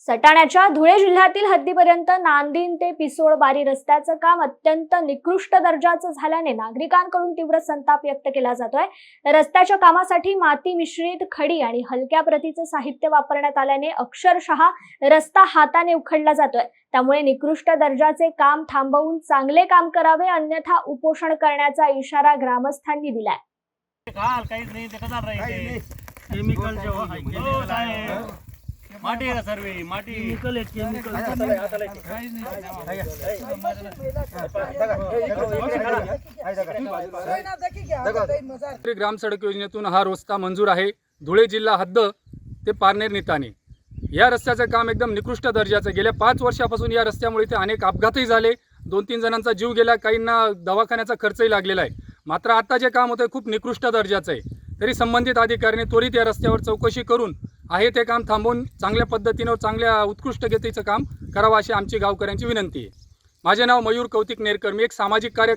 सटाण्याच्या धुळे जिल्ह्यातील हद्दीपर्यंत नांदिन ते पिसोड बारी रस्त्याचं काम अत्यंत निकृष्ट दर्जाचं झाल्याने नागरिकांकडून तीव्र संताप व्यक्त केला जातोय। रस्त्याच्या कामासाठी माती मिश्रित खडी आणि हलक्या प्रतीचं साहित्य वापरण्यात आल्याने अक्षरशः रस्ता हाताने उखडला जातोय। त्यामुळे निकृष्ट दर्जाचे काम थांबवून चांगले काम करावे, अन्यथा उपोषण करण्याचा इशारा ग्रामस्थांनी दिलाय। माटी है सर्वे माटी केमिकल ग्राम सडक योजनेतून हा रस्ता मंजूर आहे। धुळे जिल्हा हद्द ते पारनेर निताने या रस्त्याचं काम एकदम निकृष्ट दर्जाचं। गेल्या 5 वर्षापासून या रस्त्यामुळे इथे अनेक अपघातही झाले, 2-3 जणांचा जीव गेला, काहींना दवाखान्याचा खर्चही लागलेला आहे। मात्र आता जे काम होतं खूप निकृष्ट दर्जाचं आहे। तरी संबंधित अधिकाऱ्याने त्वरित या रस्त्यावर चौकशी करून आहे ते काम थांबवून चांगल्या पद्धतीने चांगल्या उत्कृष्ट गतीचं काम करावं अशी आमची गावकऱ्यांची विनंती आहे। माझे नाव मयूर कौतिक नेरकर, मी एक सामाजिक कार्य